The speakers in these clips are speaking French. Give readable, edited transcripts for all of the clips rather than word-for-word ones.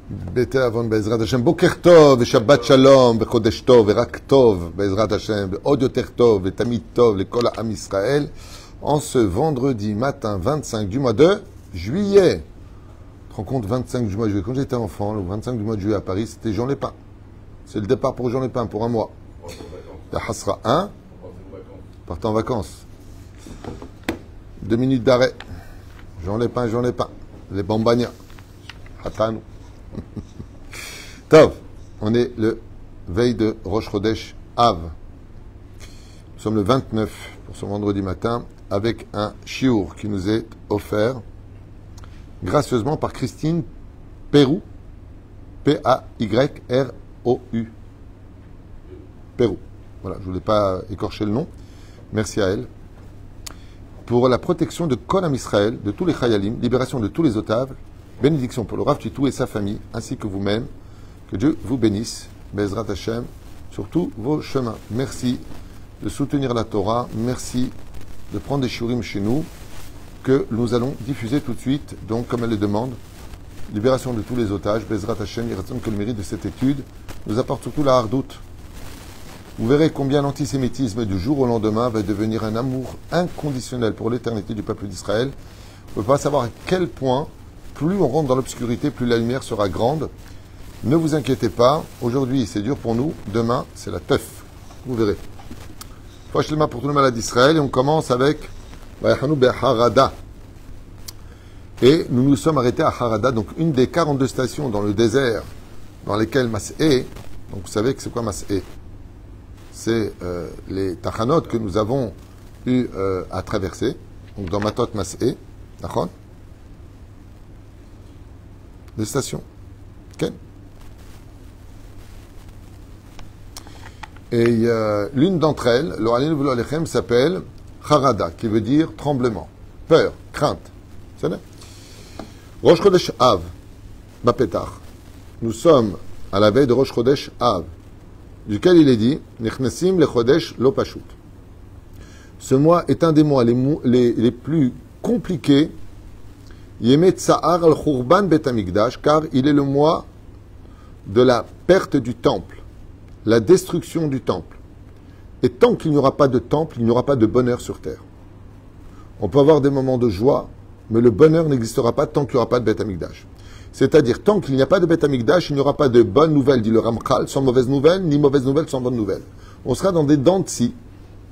Bete Avon Bezrat Hashem. Boker Tov, et Shabbat Shalom, et Chodesh Tov, et Rak Tov, Bezrat Hashem, et Od Yoter Tov, et Tamid Tov, et Kol Am Israël, en ce vendredi matin 25 du mois de juillet. Tu te rends compte, 25 du mois de juillet. Quand j'étais enfant, le 25 du mois de juillet à Paris, c'était Jean Lépin. C'est le départ pour Jean Lépin, pour un mois. La Hasra 1. Partez en vacances. 2 minutes d'arrêt. Jean Lépin, Jean Lépin. Les Bambagnas. Hatanou. Tov, on est le veille de Rosh Chodesh Av. Nous sommes le 29 pour ce vendredi matin avec un chiour qui nous est offert gracieusement par Christine Pérou. P-A-Y-R-O-U. Pérou. Voilà, je ne voulais pas écorcher le nom. Merci à elle. Pour la protection de Kol Am Israël, de tous les Chayalim, libération de tous les otages, bénédiction pour le Rav Titou et sa famille, ainsi que vous-même. Que Dieu vous bénisse, Bezrat Hashem, sur tous vos chemins. Merci de soutenir la Torah. Merci de prendre des shiurim chez nous, que nous allons diffuser tout de suite, donc comme elle le demande. Libération de tous les otages, Bezrat Hashem, il reste que le mérite de cette étude nous apporte surtout la hardoute. Vous verrez combien l'antisémitisme du jour au lendemain va devenir un amour inconditionnel pour l'éternité du peuple d'Israël. On ne peut pas savoir à quel point, plus on rentre dans l'obscurité, plus la lumière sera grande. Ne vous inquiétez pas, aujourd'hui c'est dur pour nous, demain c'est la teuf. Vous verrez. Prochainement pour tout le malade d'Israël, et on commence avec Vayachanu Be'Harada. Et nous nous sommes arrêtés à Harada, donc une des 42 stations dans le désert dans lesquelles Mas'é, donc vous savez que c'est quoi Mas'é? C'est les tachanot que nous avons eu à traverser, donc dans Matot Mas'é, d'accord? Des stations. Ok? Et l'une d'entre elles, l'Oralim V'lo Alechem, s'appelle Harada, qui veut dire tremblement, peur, crainte. C'est vrai? Rosh Chodesh Av, Bapetar. Nous sommes à la veille de Rosh Chodesh Av, duquel il est dit Nechnesim le Chodesh lo Pashut. Ce mois est un des mois les plus compliqués. Yemet Tsa'ar al Khurban Bet Hamikdash, car il est le mois de la perte du temple, la destruction du temple. Et tant qu'il n'y aura pas de temple, il n'y aura pas de bonheur sur terre. On peut avoir des moments de joie, mais le bonheur n'existera pas tant qu'il n'y aura pas de Bet Hamikdash. C'est-à-dire, tant qu'il n'y a pas de Bet Hamikdash, il n'y aura pas de bonnes nouvelles, dit le Ramchal, sans mauvaises nouvelles, ni mauvaises nouvelles sans bonnes nouvelles. On sera dans des dents de scie,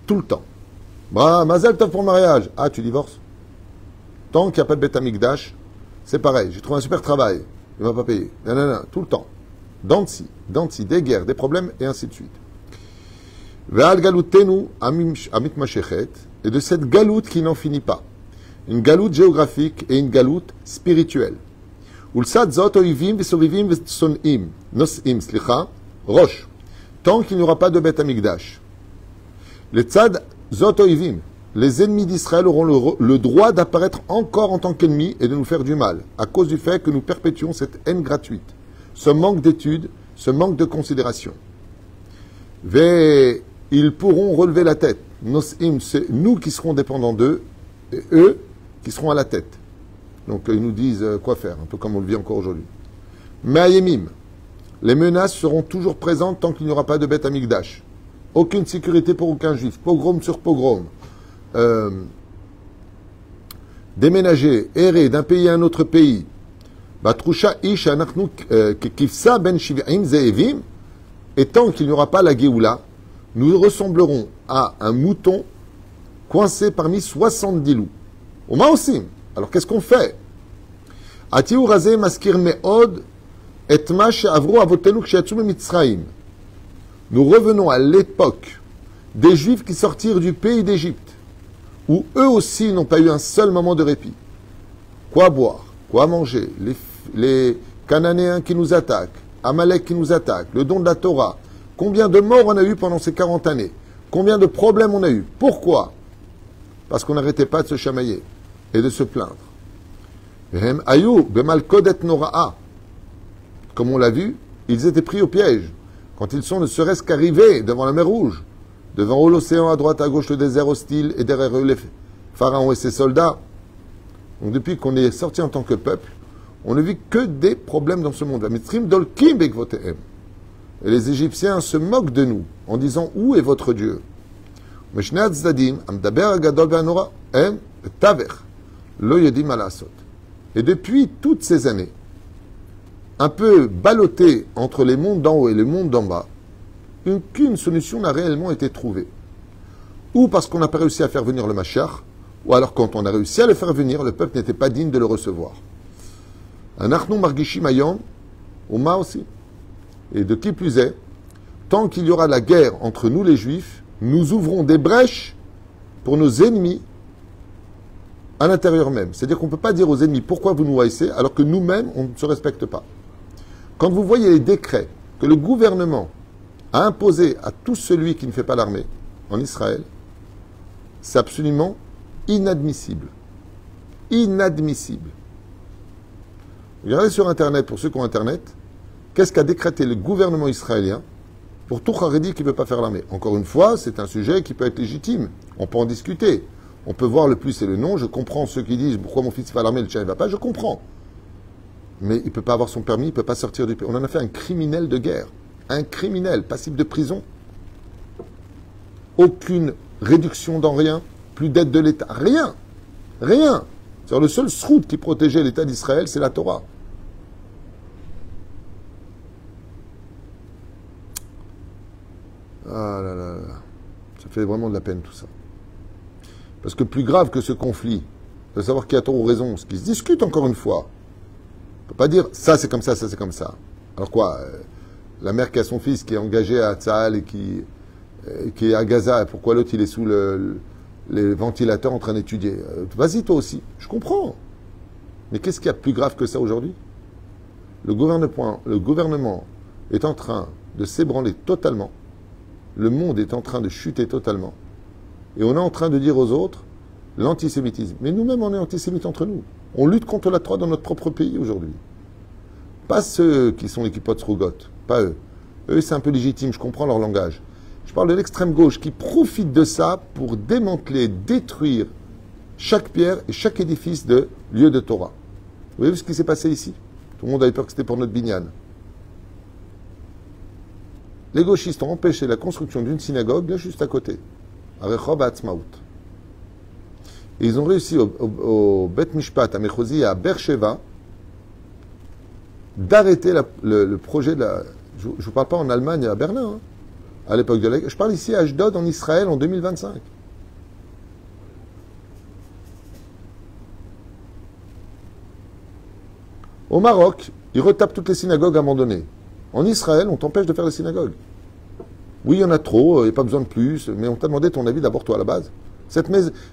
tout le temps. Bah, Mazel Tov pour le mariage. Ah, tu divorces? Tant qu'il n'y a pas de Bet Hamikdash, c'est pareil. J'ai trouvé un super travail. Il ne va pas payer. Non, non, non, tout le temps. Dents de scie, des guerres, des problèmes, et ainsi de suite. Ve'al galutenu amit mashechet, et de cette galoute qui n'en finit pas. Une galoute géographique et une galoute spirituelle. Ulsad zot oivim v'sovivim v'son'im, nos'im, slicha, roche. Tant qu'il n'y aura pas de Bet Hamikdash. Les tzad zot oivim, les ennemis d'Israël auront le droit d'apparaître encore en tant qu'ennemis et de nous faire du mal, à cause du fait que nous perpétuons cette haine gratuite, ce manque d'études, ce manque de considération. Ils pourront relever la tête. Nos'im, c'est nous qui serons dépendants d'eux, et eux qui seront à la tête. Donc ils nous disent quoi faire, un peu comme on le vit encore aujourd'hui. Ma'ayemim, les menaces seront toujours présentes tant qu'il n'y aura pas de Bet Hamikdash. Aucune sécurité pour aucun juif, pogrom sur pogrom. Déménager, errer d'un pays à un autre pays. Batrusha ish anachnu kifsa ben shiv'im ze'evim. Et tant qu'il n'y aura pas la Géoula, nous ressemblerons à un mouton coincé parmi 70 loups. Oma osim. Alors qu'est-ce qu'on fait? Atiou razeh maskir me'od et ma she'avru avotenu kshe'yatzu mitzrayim. Nous revenons à l'époque des Juifs qui sortirent du pays d'Égypte, où eux aussi n'ont pas eu un seul moment de répit. Quoi boire? Quoi manger? Les Cananéens qui nous attaquent, Amalek qui nous attaque, le don de la Torah. Combien de morts on a eu pendant ces 40 années? Combien de problèmes on a eu? Pourquoi? Parce qu'on n'arrêtait pas de se chamailler et de se plaindre. Comme on l'a vu, ils étaient pris au piège. Quand ils sont ne serait-ce qu'arrivés devant la mer Rouge, devant l'océan à droite, à gauche, le désert hostile, et derrière eux les pharaons et ses soldats. Donc depuis qu'on est sorti en tant que peuple, On ne vit que des problèmes dans ce monde. Et les Égyptiens se moquent de nous en disant où est votre Dieu? Et depuis toutes ces années, un peu ballotté entre les mondes d'en haut et les mondes d'en bas, aucune solution n'a réellement été trouvée. Ou parce qu'on n'a pas réussi à faire venir le Mashiach, ou alors quand on a réussi à le faire venir, le peuple n'était pas digne de le recevoir. Anachnu margishim hayom, Uma aussi. Et de qui plus est, tant qu'il y aura la guerre entre nous les Juifs, nous ouvrons des brèches pour nos ennemis à l'intérieur même. C'est-à-dire qu'on ne peut pas dire aux ennemis pourquoi vous nous haïssez alors que nous-mêmes, on ne se respecte pas. Quand vous voyez les décrets que le gouvernement a imposés à tout celui qui ne fait pas l'armée en Israël, c'est absolument inadmissible. Inadmissible. Regardez sur Internet, pour ceux qui ont Internet, qu'est-ce qu'a décrété le gouvernement israélien pour tout Haredi qui ne veut pas faire l'armée. Encore une fois, c'est un sujet qui peut être légitime. On peut en discuter. On peut voir le plus et le non. Je comprends ceux qui disent pourquoi mon fils va à l'armée, le tien ne va pas. Je comprends. Mais il ne peut pas avoir son permis, il ne peut pas sortir du pays. On en a fait un criminel de guerre. Un criminel, passible de prison. Aucune réduction dans rien. Plus d'aide de l'État. Rien. Rien. C'est-à-dire le seul srout qui protégeait l'État d'Israël, c'est la Torah. Ah là là là. Ça fait vraiment de la peine tout ça. Parce que plus grave que ce conflit, de savoir qui a tort ou raison, ce qui se discute encore une fois. On ne peut pas dire ça c'est comme ça c'est comme ça. Alors quoi la mère qui a son fils qui est engagé à Tzahal et qui est à Gaza, pourquoi l'autre il est sous les ventilateurs en train d'étudier? Vas-y toi aussi, je comprends. Mais qu'est-ce qu'il y a de plus grave que ça aujourd'hui? Le gouvernement est en train de s'ébranler totalement. Le monde est en train de chuter totalement. Et on est en train de dire aux autres l'antisémitisme. Mais nous-mêmes, on est antisémites entre nous. On lutte contre la Torah dans notre propre pays aujourd'hui. Pas ceux qui sont les kippot rougot, pas eux. Eux, c'est un peu légitime, je comprends leur langage. Je parle de l'extrême gauche qui profite de ça pour démanteler, détruire chaque pierre et chaque édifice de lieu de Torah. Vous voyez ce qui s'est passé ici? Tout le monde avait peur que c'était pour notre binyan. Les gauchistes ont empêché la construction d'une synagogue là juste à côté, à Rechob Ha'atzmaut. Et ils ont réussi au Bet Mishpat, à Mechozi, à Beersheva, d'arrêter le projet de la... Je ne vous parle pas en Allemagne, à Berlin, hein, à l'époque de la... Je parle ici à Ashdod, en Israël, en 2025. Au Maroc, ils retapent toutes les synagogues abandonnées. En Israël, on t'empêche de faire les synagogues. Oui, il y en a trop, il n'y a pas besoin de plus, mais on t'a demandé ton avis d'abord toi à la base.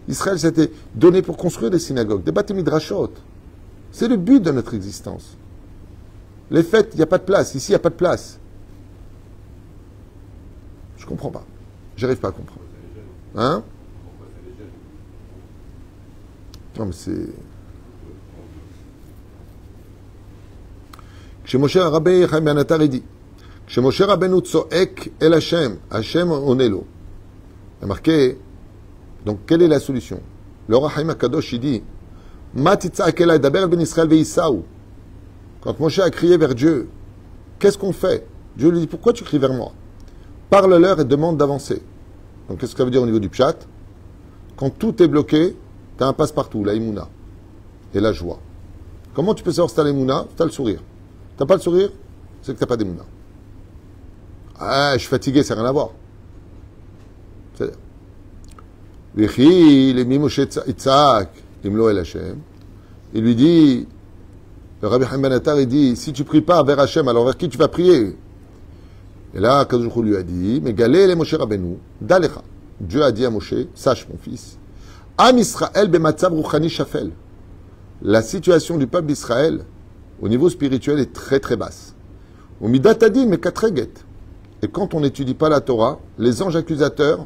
Israël s'était donné pour construire des synagogues, des bâtiments midrashot. C'est le but de notre existence. Les fêtes, il n'y a pas de place. Ici, il n'y a pas de place. Je ne comprends pas. J'arrive pas à comprendre. Hein? Non, mais c'est... כשמשה רבי חיים בן עטר dit, כשמשה רבנו צועק אל השם, השם עונה לו. Il y a marqué, donc quelle est la solution? Le Rahim Akadosh il dit, Ma titza'ak elai daber ben Israël ve'issaou. Quand Moshe a crié vers Dieu, qu'est-ce qu'on fait? Dieu lui dit, pourquoi tu cries vers moi? Parle-leur et demande d'avancer. Donc qu'est-ce que ça veut dire au niveau du pshat? Quand tout est bloqué, tu as un passe-partout, la imuna et la joie. Comment tu peux savoir si tu as l'imuna? Tu as le sourire. T'as pas le sourire, c'est que t'as pas d'émouna. Ah, je suis fatigué, ça n'a rien à voir. Il lui dit, le Rabbi Haim Ben Attar, il dit, si tu pries pas vers Hachem, alors vers qui tu vas prier? Et là, Kadosh lui a dit, mais galé les Moshe Rabbeinu, dalecha. Dieu a dit à Moshe, sache mon fils, Am Israël bematzav ruchani shafel. La situation du peuple d'Israël, au niveau spirituel, est très très basse. Au midatadin, mais katreget. Et quand on n'étudie pas la Torah, les anges accusateurs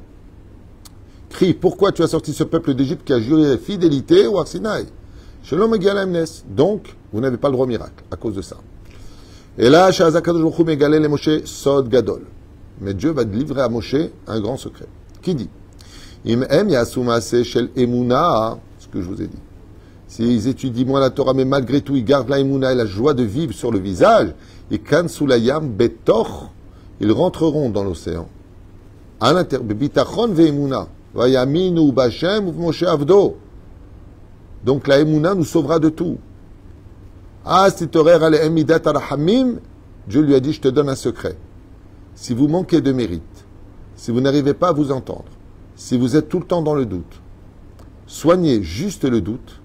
crient, pourquoi tu as sorti ce peuple d'Égypte qui a juré fidélité au Arsinaï? Shalom Megalamnes. Donc, vous n'avez pas le droit au miracle à cause de ça. Et là, Shazakadosh Megale le Moshe Sod Gadol. Mais Dieu va livrer à Moshe un grand secret. Qui dit Im em yasu maaseh shel emuna, ce que je vous ai dit. s'ils étudient moins la Torah, mais malgré tout, ils gardent la émouna et la joie de vivre sur le visage, et kan sulayam betor, ils rentreront dans l'océan. À l'intérieur, bitachon ve'emuna, vayaminu b'Hashem u'Moshe avdo. Donc la émouna nous sauvera de tout. Ah, si t'aurais allé midat arahamim, Dieu lui a dit, je te donne un secret. Si vous manquez de mérite, si vous n'arrivez pas à vous entendre, si vous êtes tout le temps dans le doute, soignez juste le doute,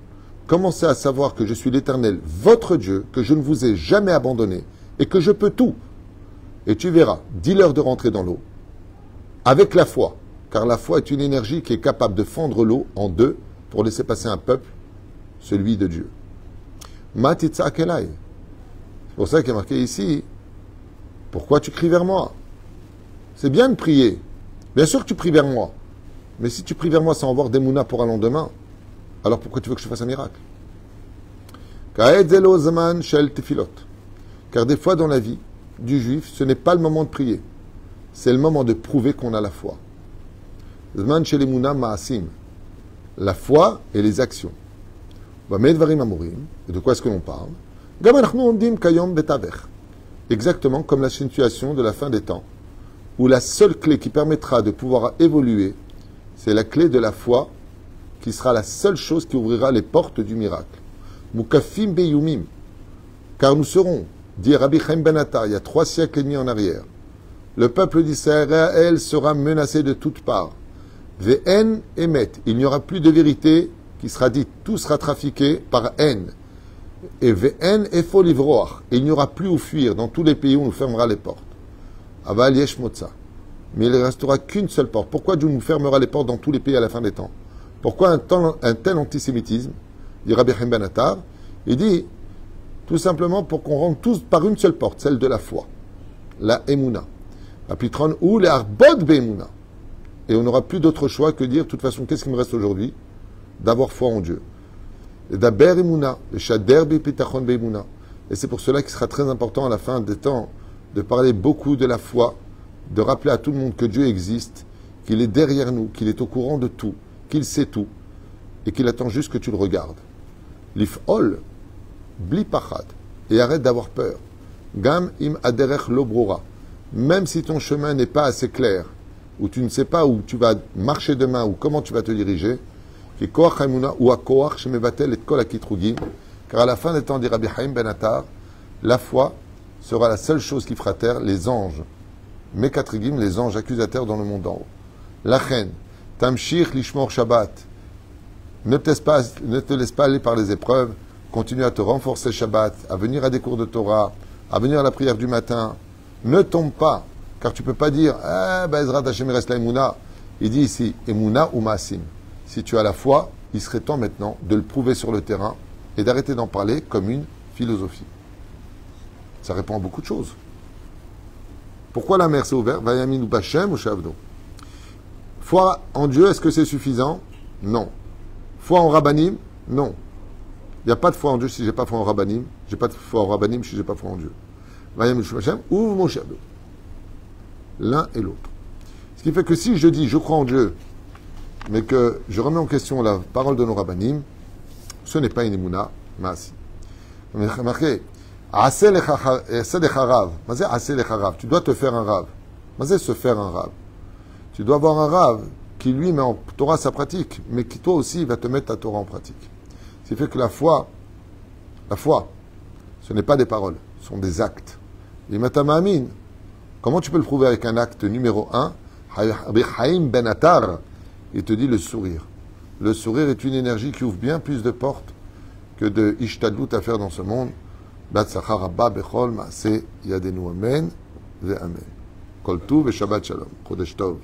commencez à savoir que je suis l'Éternel, votre Dieu, que je ne vous ai jamais abandonné et que je peux tout. Et tu verras, dis-leur de rentrer dans l'eau avec la foi, car la foi est une énergie qui est capable de fendre l'eau en deux pour laisser passer un peuple, celui de Dieu. Matitza kelai. C'est pour ça qu'il est marqué ici, pourquoi tu cries vers moi? C'est bien de prier. Bien sûr que tu pries vers moi. Mais si tu pries vers moi sans avoir des mounas pour un lendemain, alors pourquoi tu veux que je te fasse un miracle? Car des fois dans la vie du juif, ce n'est pas le moment de prier. C'est le moment de prouver qu'on a la foi. Zman shel emuna ma'asim. La foi et les actions. Et de quoi est-ce que l'on parle? Exactement comme la situation de la fin des temps, où la seule clé qui permettra de pouvoir évoluer, c'est la clé de la foi, qui sera la seule chose qui ouvrira les portes du miracle. Mukafim beyumim, car nous serons, dit Rabbi Chaim Ben Attar, il y a 3 siècles et demi en arrière, le peuple d'Israël sera menacé de toutes parts. Ve'en emet, il n'y aura plus de vérité qui sera dite, tout sera trafiqué par haine. Et ve'en efo livroach, il n'y aura plus où fuir dans tous les pays où on nous fermera les portes. Aval yesh motza. Mais il ne restera qu'une seule porte. Pourquoi Dieu nous fermera les portes dans tous les pays à la fin des temps? Pourquoi un tel antisémitisme? Dit Rabbi Chaim Ben Attar. Il dit, tout simplement pour qu'on rentre tous par une seule porte, celle de la foi. La Emouna. Apitron ou les Arbod Be'emouna. Et on n'aura plus d'autre choix que dire, de toute façon, qu'est-ce qui me reste aujourd'hui? D'avoir foi en Dieu. Et d'Aber Emouna, le Shader Bepitachon Be'emouna. Et c'est pour cela qu'il sera très important à la fin des temps de parler beaucoup de la foi, de rappeler à tout le monde que Dieu existe, qu'il est derrière nous, qu'il est au courant de tout, qu'il sait tout, et qu'il attend juste que tu le regardes. L'if'ol, bli pachad, et arrête d'avoir peur. Gam im aderech lobrora, même si ton chemin n'est pas assez clair, ou tu ne sais pas où tu vas marcher demain, ou comment tu vas te diriger, ou à koach shemevatel et kol akitrugim, car à la fin des temps, dit Rabbi Chaim Ben Attar, la foi sera la seule chose qui fera taire les anges, mekatrigim, les anges accusateurs dans le monde d'en haut. Lachen, tamshir lishmor Shabbat, ne te laisse pas aller par les épreuves, continue à te renforcer Shabbat, à venir à des cours de Torah, à venir à la prière du matin. Ne tombe pas, car tu ne peux pas dire Ezrat Hashem reste la Emouna. Il dit ici Emouna ou Maasim. Si tu as la foi, il serait temps maintenant de le prouver sur le terrain et d'arrêter d'en parler comme une philosophie. Ça répond à beaucoup de choses. Pourquoi la mer s'est ouverte? Vayamin ou Bachem ou Shavdo. Foi en Dieu, est-ce que c'est suffisant? Non. Foi en Rabbanim? Non. Il n'y a pas de foi en Dieu si je n'ai pas foi en Rabbanim. Je n'ai pas de foi en Rabbanim si je n'ai pas foi en Dieu. Vayamin ou Bachem ou Moshe Avdo. L'un et l'autre. Ce qui fait que si je dis je crois en Dieu, mais que je remets en question la parole de nos Rabbanim, ce n'est pas une Emouna, Maasi. Marqué. Tu dois te faire un rave. Se faire un rave. Tu dois avoir un rave qui lui met en Torah sa pratique, mais qui toi aussi va te mettre ta Torah en pratique. Ce qui fait que la foi, ce n'est pas des paroles, ce sont des actes. Comment tu peux le prouver avec un acte numéro 1? Chaim Ben Attar, il te dit le sourire. Le sourire est une énergie qui ouvre bien plus de portes que de ishtadlut à faire dans ce monde. Batzachar Rabba Bechol Maaseh Yadenu Amen ve Amen. Kol Tuv ve Shabbat Shalom. Chodesh Tov.